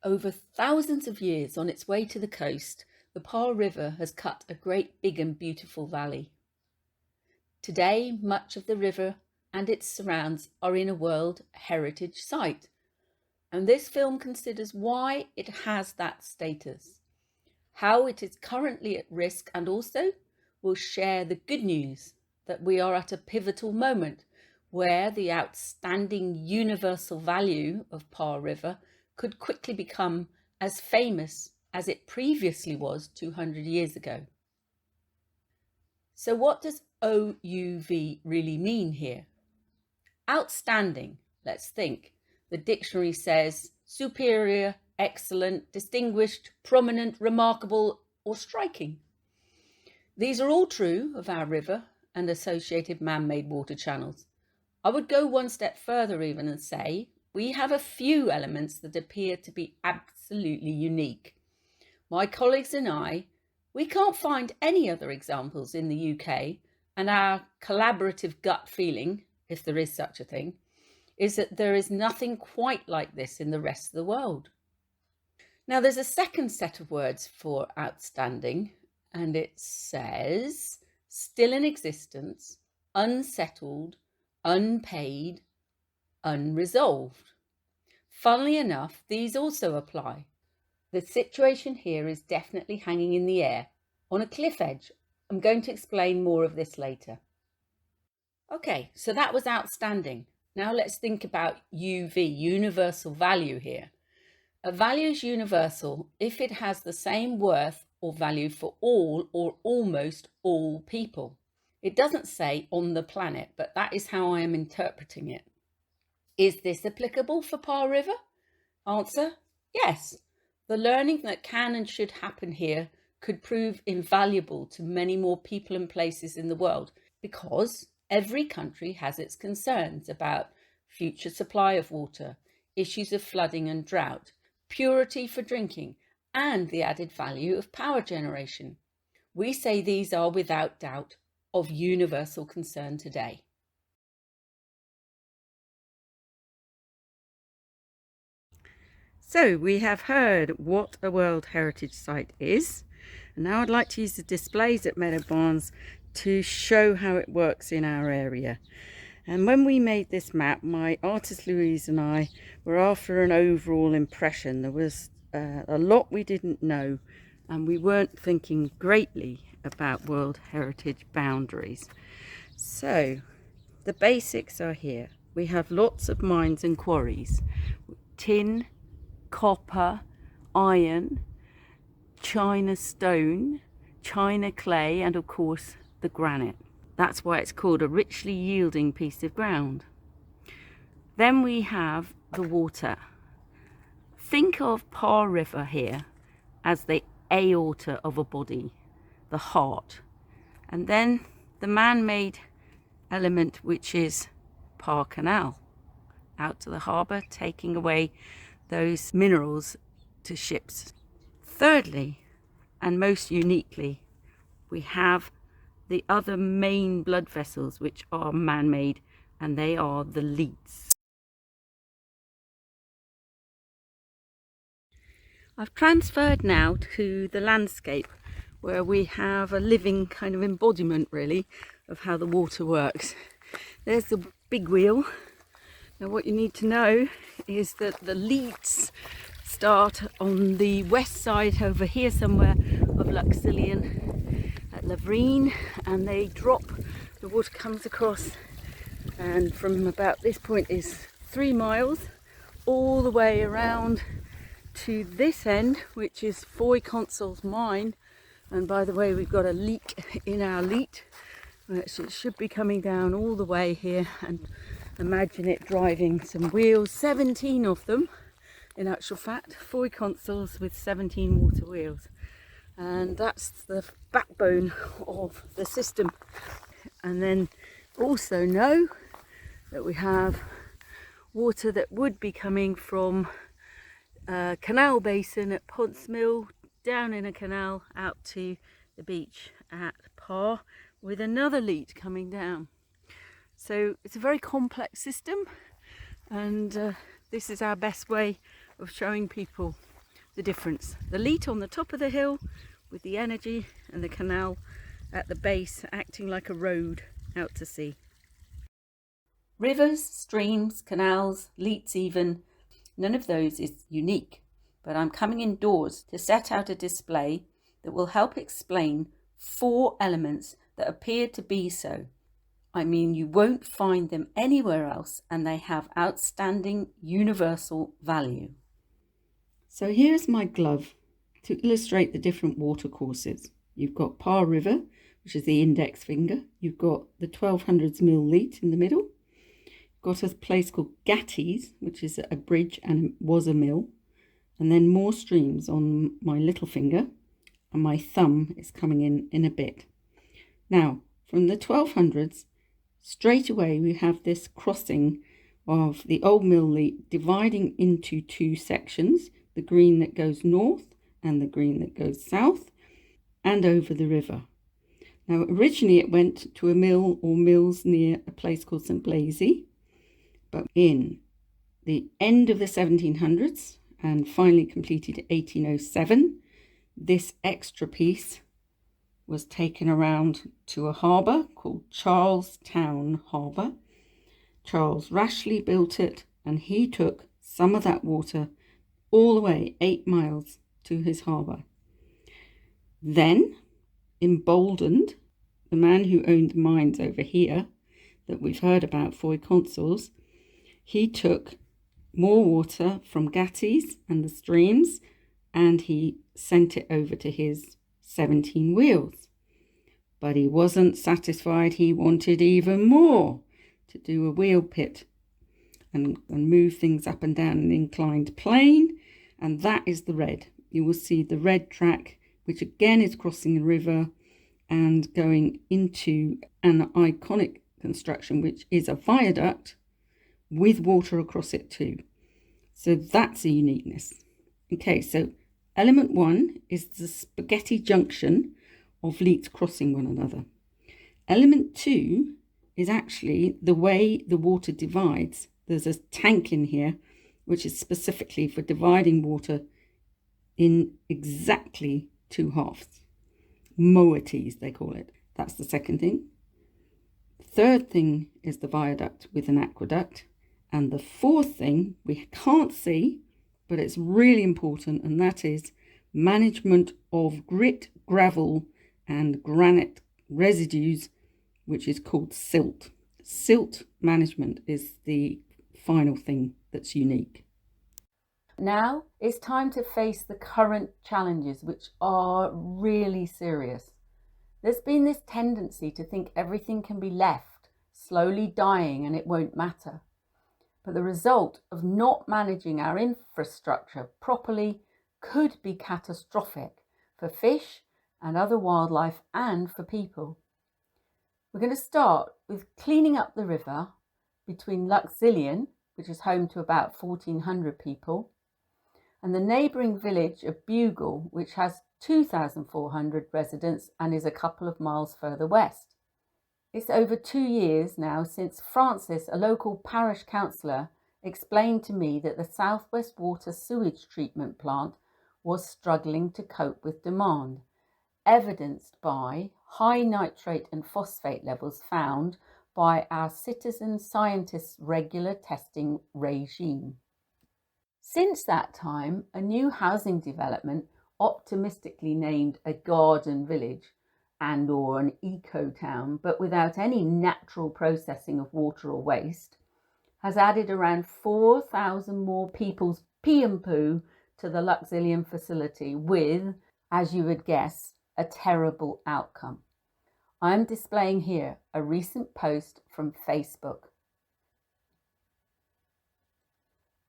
Over thousands of years on its way to the coast, the Par River has cut a great big and beautiful valley. Today, much of the river and its surrounds are in a World Heritage Site, and this film considers why it has that status, how it is currently at risk, and also will share the good news that we are at a pivotal moment where the outstanding universal value of Par River could quickly become as famous as it previously was 200 years ago. So what does OUV really mean here? Outstanding, let's think. The dictionary says superior, excellent, distinguished, prominent, remarkable, or striking. These are all true of our river and associated man-made water channels. I would go one step further even and say we have a few elements that appear to be absolutely unique. My colleagues and I, we can't find any other examples in the UK, and our collaborative gut feeling, if there is such a thing, is that there is nothing quite like this in the rest of the world. Now, there's a second set of words for outstanding, and it says still in existence, unsettled, unpaid, unresolved. Funnily enough, these also apply. The situation here is definitely hanging in the air, on a cliff edge. I'm going to explain more of this later. Okay, so that was outstanding. Now let's think about UV, universal value here. A value is universal if it has the same worth or value for all or almost all people. It doesn't say on the planet, but that is how I am interpreting it. Is this applicable for Par River? Answer, yes. The learning that can and should happen here could prove invaluable to many more people and places in the world, because every country has its concerns about future supply of water, issues of flooding and drought, purity for drinking, and the added value of power generation. We say these are without doubt of universal concern today. So we have heard what a World Heritage Site is, and now I'd like to use the displays at Meadowbarns to show how it works in our area. And when we made this map, my artist Louise and I were after an overall impression. There was a lot we didn't know, and we weren't thinking greatly about World Heritage boundaries. So the basics are here. We have lots of mines and quarries: tin, copper, iron, china stone, china clay, and of course the granite. That's why it's called a richly yielding piece of ground. Then we have the water. Think of Par River here as the aorta of a body, the heart. And then the man-made element, which is Par Canal, out to the harbour, taking away those minerals to ships. Thirdly, and most uniquely, we have the other main blood vessels, which are man-made, and they are the leats. I've transferred now to the landscape, where we have a living kind of embodiment really of how the water works. There's the big wheel. Now what you need to know is that the leats start on the west side over here somewhere of Luxulyan at Lavrine, and they drop, the water comes across, and from about this point is 3 miles all the way around to this end, which is Foy Consul's mine. And by the way, we've got a leak in our leat, which it should be coming down all the way here, and imagine it driving some wheels, 17 of them in actual fact, Foy Consuls with 17 water wheels, and that's the backbone of the system. And then also know that we have water that would be coming from a canal basin at Ponce Mill, down in a canal out to the beach at Par, with another leat coming down. So it's a very complex system, and this is our best way of showing people the difference. The leat on the top of the hill with the energy, and the canal at the base acting like a road out to sea. Rivers, streams, canals, leats even, none of those is unique, but I'm coming indoors to set out a display that will help explain 4 elements that appear to be so. I mean, you won't find them anywhere else, and they have outstanding universal value. So here's my glove to illustrate the different watercourses. You've got Par River, which is the index finger. You've got the 1200s mill leat in the middle. You've got a place called Gatties, which is a bridge and was a mill. And then more streams on my little finger, and my thumb is coming in a bit. Now, from the 1200s, straight away we have this crossing of the old mill leat dividing into 2 sections, the green that goes north and the green that goes south, and over the river. Now, originally it went to a mill or mills near a place called St. Blaise, but in the end of the 1700s and finally completed 1807, this extra piece was taken around to a harbour called Charlestown Harbour. Charles Rashleigh built it, and he took some of that water all the way 8 miles to his harbour. Then, emboldened, the man who owned the mines over here that we've heard about, Foy Consols, he took more water from Gatties and the streams, and he sent it over to his 17 wheels. But he wasn't satisfied. He wanted even more, to do a wheel pit and move things up and down an inclined plane. And that is the red. You will see the red track, which again is crossing the river and going into an iconic construction, which is a viaduct with water across it too. So that's a uniqueness. Okay, so element 1 is the spaghetti junction of leats crossing one another. Element 2 is actually the way the water divides. There's a tank in here which is specifically for dividing water in exactly 2 halves. Moieties, they call it. That's the second thing. Third thing is the viaduct with an aqueduct. And the fourth thing we can't see, but it's really important, and that is management of grit, gravel, and granite residues, which is called silt. Silt management is the final thing that's unique. Now it's time to face the current challenges, which are really serious. There's been this tendency to think everything can be left slowly dying and it won't matter. But the result of not managing our infrastructure properly could be catastrophic for fish and other wildlife and for people. We're going to start with cleaning up the river between Luxulyan, which is home to about 1,400 people, and the neighbouring village of Bugle, which has 2,400 residents and is a couple of miles further west. It's over 2 years now since Francis, a local parish councillor, explained to me that the South West Water sewage treatment plant was struggling to cope with demand, evidenced by high nitrate and phosphate levels found by our citizen scientists' regular testing regime. Since that time, a new housing development, optimistically named a garden village and or an eco-town, but without any natural processing of water or waste, has added around 4,000 more people's pee and poo to the Luxulyan facility with, as you would guess, a terrible outcome. I am displaying here a recent post from Facebook.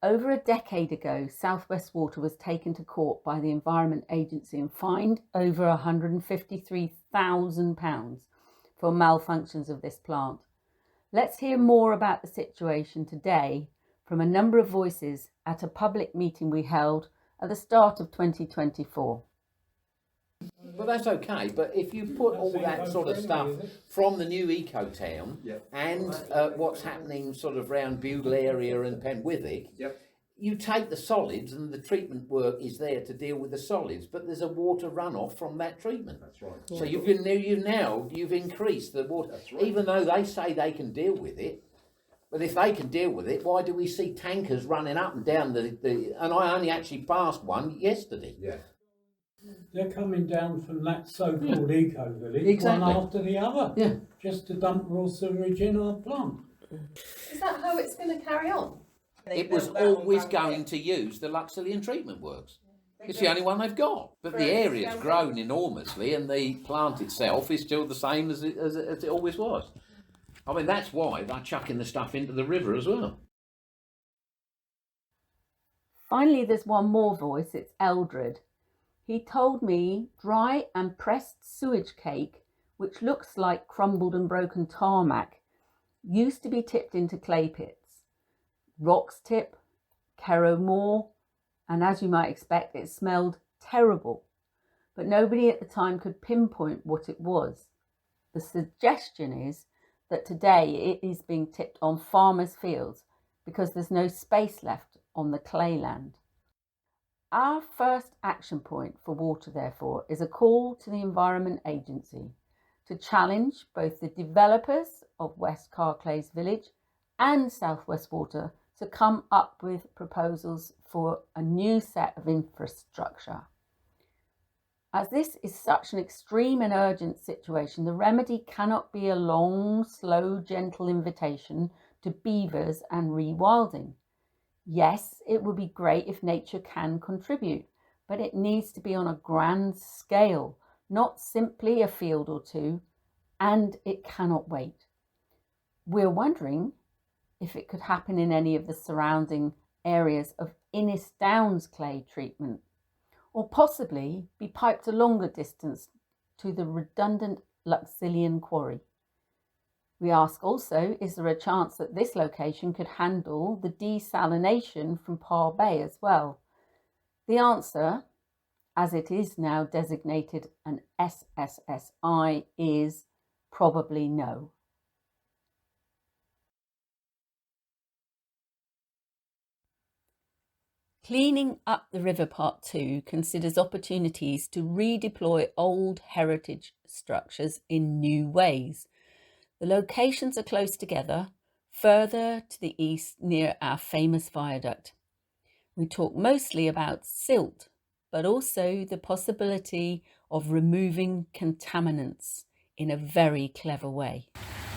Over a decade ago, South West Water was taken to court by the Environment Agency and fined over £153,000 for malfunctions of this plant. Let's hear more about the situation today from a number of voices at a public meeting we held at the start of 2024. Well, that's okay, but if you put all that sort of stuff from the new eco-town and what's happening sort of round Bugle area and Penwithig, you take the solids and the treatment work is there to deal with the solids, but there's a water runoff from that treatment. That's right. So you've increased the water, even though they say they can deal with it. But if they can deal with it, why do we see tankers running up and down the and I only actually passed one yesterday. Yeah. They're coming down from that so-called eco-village, Exactly. one after the other, Yeah. just to dump raw sewage in our plant. Is that how it's going to carry on? It was always going to use the Luxulyan treatment works. It's the only one they've got. But the area's grown enormously and the plant itself is still the same as it always was. I mean, that's why they're chucking the stuff into the river as well. Finally, there's one more voice, it's Eldred. He told me dry and pressed sewage cake, which looks like crumbled and broken tarmac, used to be tipped into clay pits. Rocks tip, Kerrow Moor, and as you might expect, it smelled terrible. But nobody at the time could pinpoint what it was. The suggestion is that today it is being tipped on farmers' fields because there's no space left on the clay land. Our first action point for water, therefore, is a call to the Environment Agency to challenge both the developers of West Carclays Village and South West Water to come up with proposals for a new set of infrastructure. As this is such an extreme and urgent situation, the remedy cannot be a long, slow, gentle invitation to beavers and rewilding. Yes, it would be great if nature can contribute, but it needs to be on a grand scale, not simply a field or two, and it cannot wait. We're wondering if it could happen in any of the surrounding areas of Innis Downs clay treatment, or possibly be piped a longer distance to the redundant Luxulyan quarry. We ask also, is there a chance that this location could handle the desalination from Par Bay as well? The answer, as it is now designated an SSSI, is probably no. Cleaning Up the River Part 2 considers opportunities to redeploy old heritage structures in new ways. The locations are close together, further to the east near our famous viaduct. We talk mostly about silt, but also the possibility of removing contaminants in a very clever way.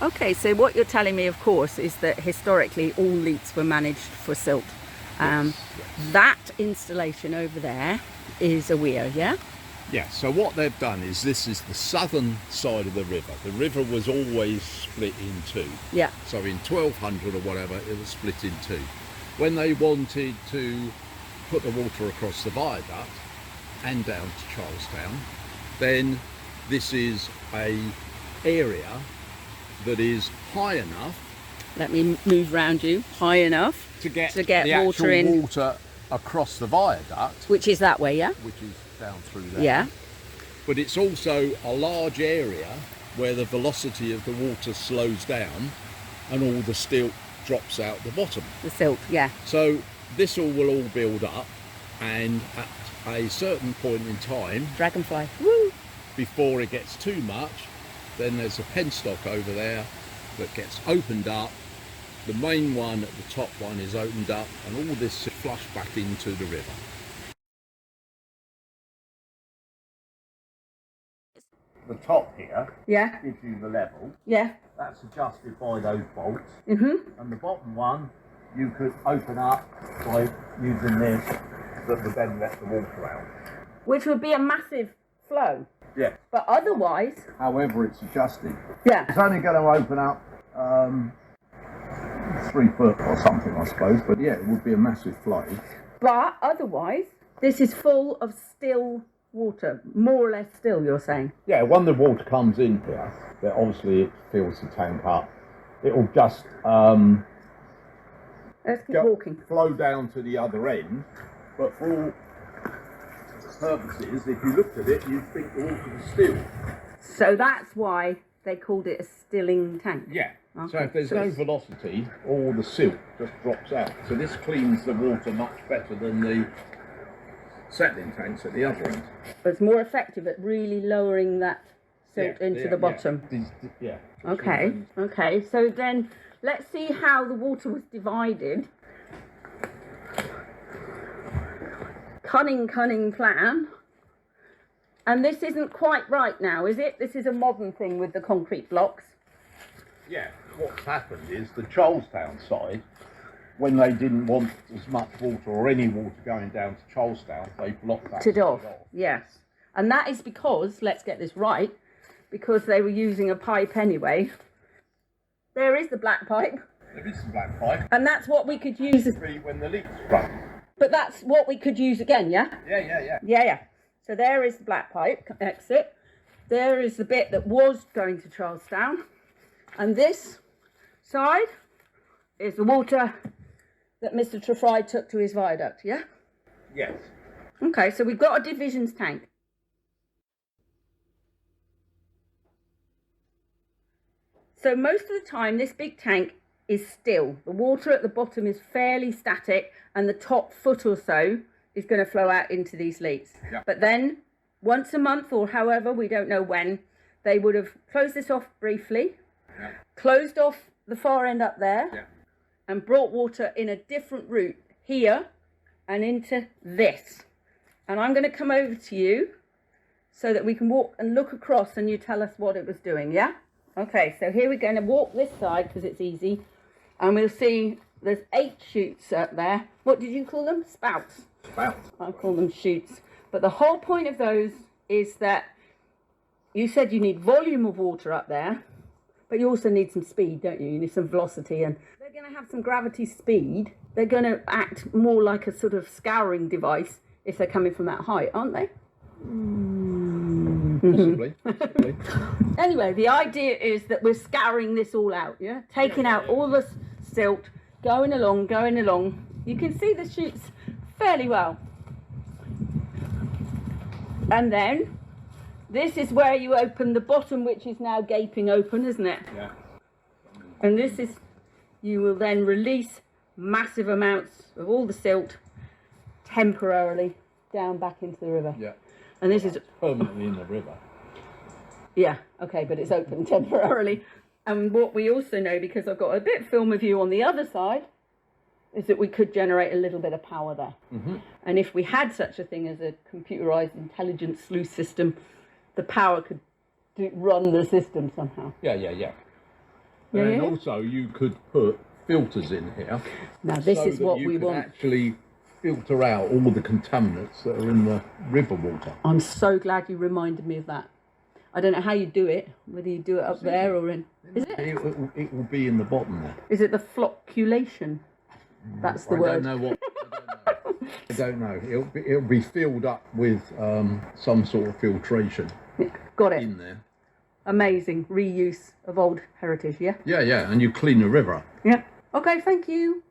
Okay, so what you're telling me, of course, is that historically all leaks were managed for silt. That installation over there is a weir, yeah? Yeah, so what they've done is this is the southern side of the river. The river was always split in two. Yeah. So in 1200 or whatever, it was split in two. When they wanted to put the water across the viaduct and down to Charlestown, then this is a area that is high enough. Let me move round you, high enough to get the water in, water across the viaduct, which is that way, yeah? which is down through there. Yeah. But it's also a large area where the velocity of the water slows down and all the silt drops out the bottom. The silt, yeah. So this will all build up, and at a certain point in time, Dragonfly. Woo! before it gets too much, then there's a penstock over there that gets opened up. The main one at the top one is opened up, and all this is flushed back into the river. The top here Yeah, gives you the level. yeah. That's adjusted by those bolts. Mm-hmm. And the bottom one you could open up by using this, that would then let the water out. Which would be a massive flow. Yeah. But otherwise, However, it's adjusted. yeah. It's only going to open up 3 foot or something, I suppose. But yeah, it would be a massive flow. But otherwise, this is full of still water, more or less still, you're saying? Yeah, when the water comes in here, then obviously it fills the tank up. It will just Let's keep walking. flow down to the other end. But for purposes, if you looked at it, you'd think the water was still. So that's why they called it a stilling tank. Yeah. Okay. So if there's no velocity, all the silt just drops out. So this cleans the water much better than the settling tanks at the other end. But it's more effective at really lowering that silt into the bottom. Yeah. Okay, okay. So then let's see how the water was divided. Cunning plan. And this isn't quite right now, is it? This is a modern thing with the concrete blocks. Yeah, what's happened is the Charlestown side, when they didn't want as much water or any water going down to Charlestown, they blocked that It off. Yes. And that is because, let's get this right, because they were using a pipe anyway. There is the black pipe. There is some black pipe. And that's what we could use. When the leaks run. But that's what we could use again, yeah? Yeah. So there is the black pipe exit. There is the bit that was going to Charlestown. And this side is the water that Mr. Trefry took to his viaduct, yeah? Yes. Okay, so we've got a divisions tank. So most of the time, this big tank is still. The water at the bottom is fairly static, and the top foot or so is going to flow out into these leaks. Yeah. But then, once a month or however, we don't know when, they would have closed this off briefly, closed off the far end up there, and brought water in a different route here and into this. And I'm going to come over to you so that we can walk and look across and you tell us what it was doing, yeah? Okay, so here we're going to walk this side because it's easy, and we'll see there's 8 chutes up there. What did you call them? Spouts. Spouts. I call them chutes. But the whole point of those is that you said you need volume of water up there, but you also need some speed, don't you? You need some velocity, and they're going to have some gravity speed. They're going to act more like a sort of scouring device if they're coming from that height, aren't they? Possibly. Anyway, the idea is that we're scouring this all out, yeah? Taking out all the silt, going along. You can see the chutes fairly well. And then, this is where you open the bottom, which is now gaping open, isn't it? Yeah. And this is, you will then release massive amounts of all the silt temporarily down back into the river. Yeah. And this is permanently in the river. Yeah, okay, but it's open temporarily. And what we also know, because I've got a bit of film of you on the other side, is that we could generate a little bit of power there. Mm-hmm. And if we had such a thing as a computerized intelligent sluice system, the power could run the system somehow. Yeah. And also you could put filters in here. Now this so is that what you we could want. actually filter out all the contaminants that are in the river water. I'm so glad you reminded me of that. I don't know how you do it, whether you do it up there or in... Is it? It will be in the bottom there. Is it the flocculation? That's the word. I don't know. It'll be filled up with some sort of filtration. Yeah, got it. In there. Amazing reuse of old heritage, yeah? Yeah, and you clean the river up. Yeah. Okay, thank you.